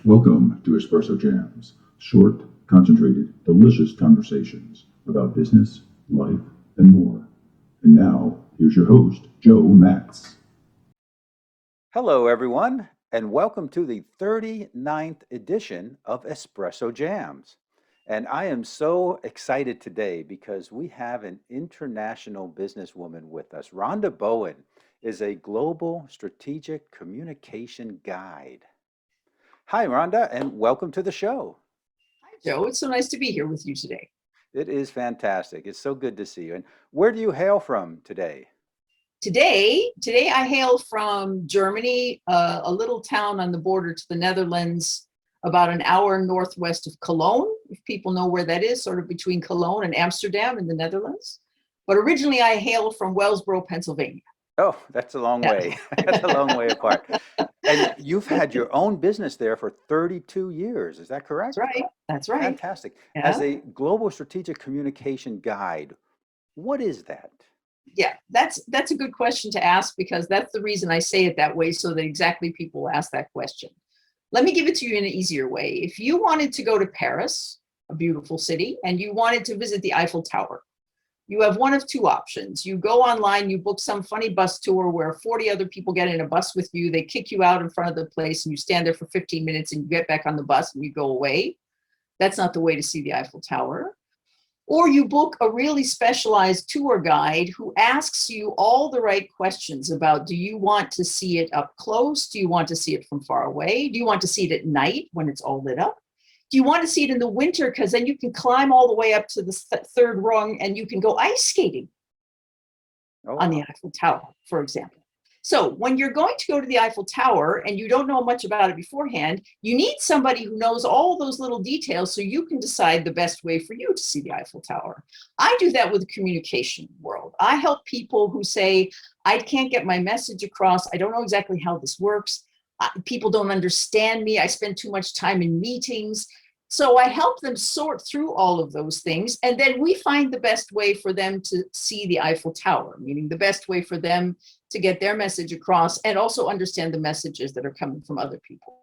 Welcome to Espresso Jams, short, concentrated, delicious conversations about business, life, and more. And now, here's your host, Joe Max. Hello, everyone, and welcome to the 39th edition of Espresso Jams. And I am so excited today because we have an international businesswoman with us. Rhonda Bowen is a global strategic communication guide. Hi, Rhonda, and welcome to the show. Hi, Joe. It's so nice to be here with you today. It is fantastic. It's so good to see you. And where do you hail from today? Today I hail from Germany, a little town on the border to the Netherlands, about an hour northwest of Cologne, if people know where that is, sort of between Cologne and Amsterdam in the Netherlands. But originally I hail from Wellsboro, Pennsylvania. Oh, that's a long Yeah. way. That's a long way apart. And you've had your own business there for 32 years. Is that That's correct? right. That's right. Fantastic. As Yeah. a global strategic communication guide, what is that? Yeah, that's a good question to ask because that's the reason I say it that way, so that exactly people will ask that question. Let me give it to you in an easier way. If you wanted to go to Paris, a beautiful city, and you wanted to visit the Eiffel Tower, you have one of two options. You go online, you book some funny bus tour where 40 other people get in a bus with you, they kick you out in front of the place, and you stand there for 15 minutes and you get back on the bus and you go away. That's not the way to see the Eiffel Tower. Or you book a really specialized tour guide who asks you all the right questions about, do you want to see it up close? Do you want to see it from far away? Do you want to see it at night when it's all lit up? Do you want to see it in the winter? Because then you can climb all the way up to the third rung and you can go ice skating Oh, on the wow. Eiffel Tower, for example. So when you're going to go to the Eiffel Tower and you don't know much about it beforehand, you need somebody who knows all those little details so you can decide the best way for you to see the Eiffel Tower. I do that with the communication world. I help people who say, I can't get my message across. I don't know exactly how this works. People don't understand me. I spend too much time in meetings. So I help them sort through all of those things. And then we find the best way for them to see the Eiffel Tower, meaning the best way for them to get their message across and also understand the messages that are coming from other people.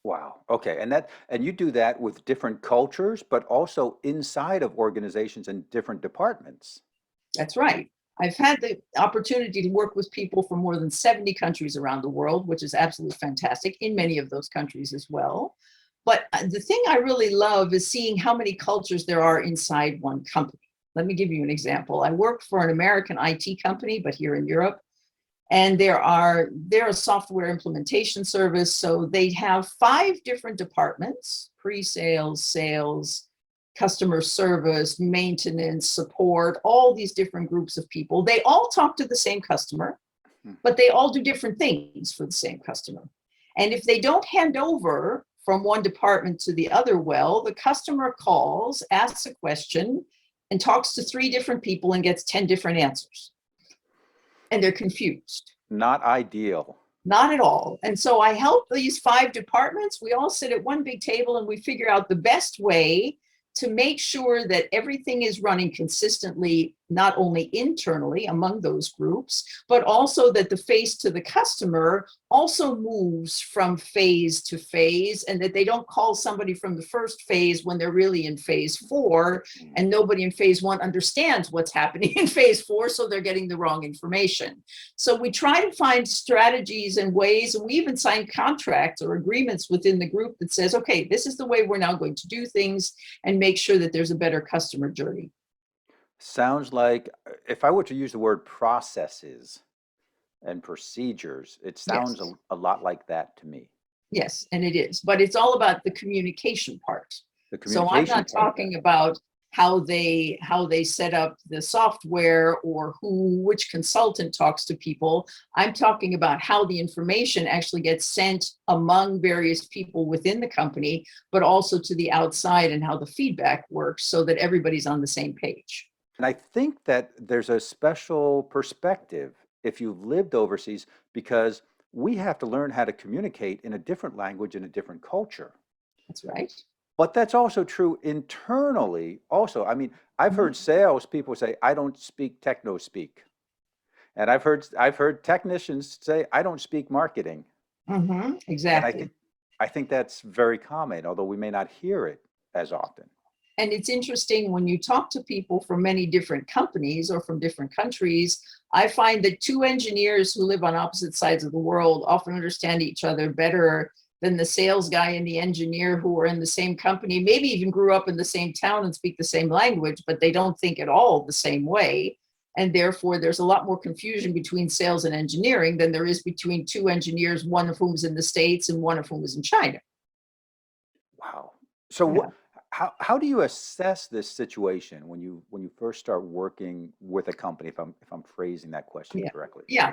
Wow. Okay. And you do that with different cultures, but also inside of organizations and different departments. That's right. I've had the opportunity to work with people from more than 70 countries around the world, which is absolutely fantastic in many of those countries as well. But the thing I really love is seeing how many cultures there are inside one company. Let me give you an example. I work for an American IT company, but here in Europe, and they're a software implementation service. So they have 5 different departments: pre-sales, sales, customer service, maintenance, support, all these different groups of people. They all talk to the same customer, Hmm. but they all do different things for the same customer. And if they don't hand over from one department to the other, well, the customer calls, asks a question, and talks to 3 different people and gets 10 different answers. And they're confused. Not ideal. Not at all. And so I help these 5 departments. We all sit at one big table and we figure out the best way to make sure that everything is running consistently, not only internally among those groups, but also that the face to the customer also moves from phase to phase, and that they don't call somebody from the first phase when they're really in phase 4, and nobody in phase 1 understands what's happening in phase 4, so they're getting the wrong information. So we try to find strategies and ways, and we even sign contracts or agreements within the group that says, okay, this is the way we're now going to do things, and make sure that there's a better customer journey. Sounds like if I were to use the word processes and procedures, it sounds Yes, a lot like that to me. yes, and it is. But it's all about the communication part. The So I'm communication not part of that. talking about how they set up the software or which consultant talks to people. I'm talking about how the information actually gets sent among various people within the company, but also to the outside, and how the feedback works so that everybody's on the same page. And I think that there's a special perspective if you've lived overseas because we have to learn how to communicate in a different language in a different culture. That's right. But that's also true internally also. I mean, I've heard Mhm. sales people say, I don't speak techno speak. And I've heard technicians say, I don't speak marketing. And I think Exactly. I think that's very common, although we may not hear it as often. And it's interesting when you talk to people from many different companies or from different countries, I find that two engineers who live on opposite sides of the world often understand each other better than the sales guy and the engineer who are in the same company, maybe even grew up in the same town and speak the same language, but they don't think at all the same way. And therefore, there's a lot more confusion between sales and engineering than there is between two engineers, one of whom is in the States and one of whom is in China. Wow. So Yeah. how do you assess this situation when you first start working with a company, if I'm phrasing that question Yeah. correctly? Yeah.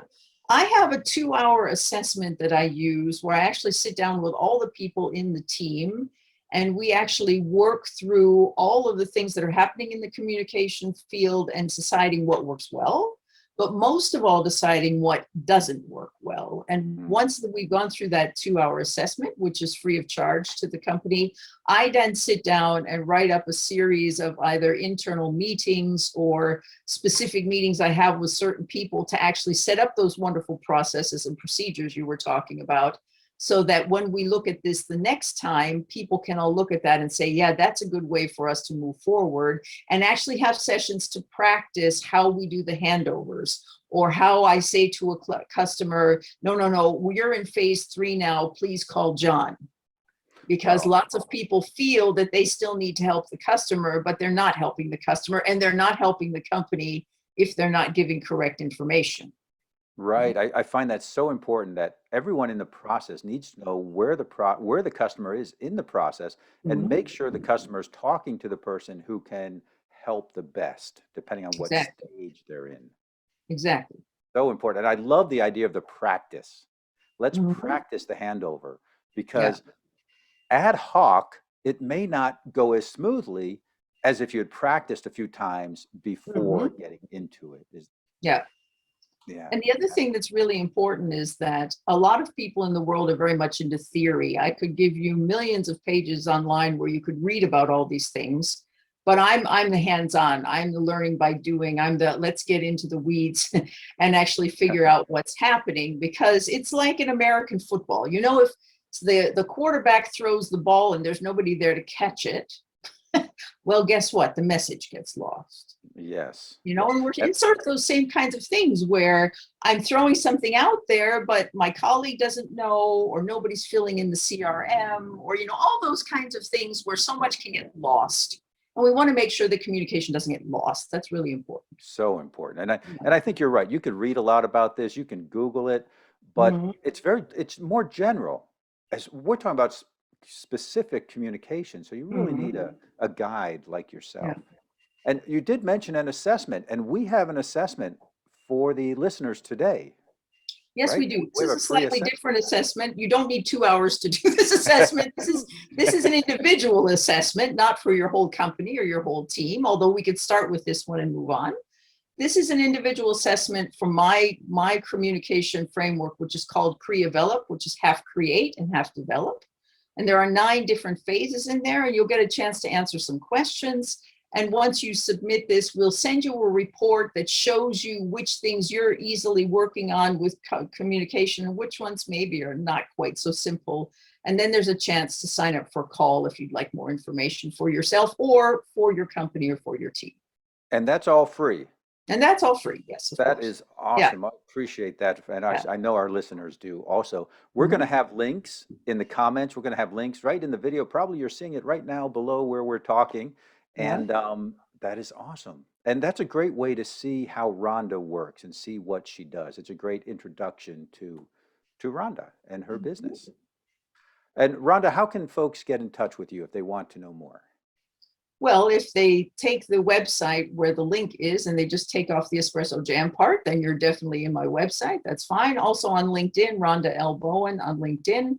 I have a 2-hour assessment that I use where I actually sit down with all the people in the team and we actually work through all of the things that are happening in the communication field and deciding what works well, but most of all, deciding what doesn't work well. And Mm. once that we've gone through that 2-hour assessment, which is free of charge to the company, I then sit down and write up a series of either internal meetings or specific meetings I have with certain people to actually set up those wonderful processes and procedures you were talking about, so that when we look at this the next time, people can all look at that and say, yeah, that's a good way for us to move forward, and actually have sessions to practice how we do the handovers, or how I say to a customer, no, no, no, you're in phase 3 now, please call John. Because Wow. lots of people feel that they still need to help the customer, but they're not helping the customer and they're not helping the company if they're not giving correct information. Right. I find that so important that everyone in the process needs to know where the customer is in the process and Mhm. make sure the customer is talking to the person who can help the best, depending on what Exactly. stage they're in. Exactly. So important. And I love the idea of the practice. Let's Mhm. practice the handover Yeah. because ad hoc, it may not go as smoothly as if you had practiced a few times before Mhm. getting into it. Is Yeah. yeah. And the other thing that's really important is that a lot of people in the world are very much into theory. I could give you millions of pages online where you could read about all these things, but I'm the hands-on. I'm the learning by doing. I'm the let's get into the weeds and actually figure out what's happening, because it's like in American football. You know, if the quarterback throws the ball and there's nobody there to catch it, well, guess what? The message gets lost. Yes. You know, Yes. and And it's sort of those same kinds of things where I'm throwing something out there, but my colleague doesn't know, or nobody's filling in the CRM, or, you know, all those kinds of things where so much can get lost. And we want to make sure the communication doesn't get lost. That's really important. so important. Yeah. And I think you're right. You could read a lot about this, you can Google it, but Mhm. it's more general. As we're talking about specific communication, so you really need Mhm. a guide like Yeah. yourself. And you did mention an assessment, and we have an assessment for the listeners today, Yes, right? we do. We This have is a a free slightly assessment. different assessment. You don't need 2 hours to do this assessment. This is an individual assessment, not for your whole company or your whole team, although we could start with this one and move on. This is an individual assessment from my communication framework, which is called Creavelop, which is half create and half develop. And there are 9 different phases in there, and you'll get a chance to answer some questions. And once you submit this, we'll send you a report that shows you which things you're easily working on with communication and which ones maybe are not quite so simple. And then there's a chance to sign up for a call if you'd like more information for yourself or for your company or for your team. And that's all free. And that's all free. Yes, of That course. is Yeah. awesome. I appreciate that. And Yeah. I know our listeners do also. We're going to Mhm. have links in the comments. We're going to have links right in the video. Probably you're seeing it right now below where we're talking. Yeah. And that is awesome. And that's a great way to see how Rhonda works and see what she does. It's a great introduction to Rhonda and her business. And Rhonda, how can folks get in touch with you if they want to know more? Well, if they take the website where the link is and they just take off the Espresso Jam part, then you're definitely in my website. That's fine. Also on LinkedIn, Rhonda L. Bowen on LinkedIn.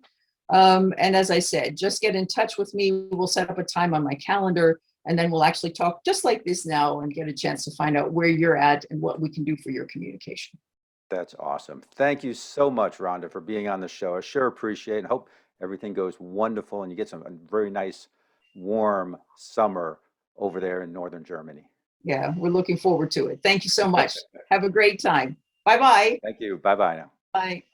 And as I said, just get in touch with me. We'll set up a time on my calendar, and then we'll actually talk just like this now and get a chance to find out where you're at and what we can do for your communication. That's awesome. Thank you so much, Rhonda, for being on the show. I sure appreciate it and hope everything goes wonderful and you get some a very nice, warm summer over there in northern Germany. Yeah, we're looking forward to it. Thank you so much. Have a great time. Bye-bye. Thank you. Bye bye now. Bye.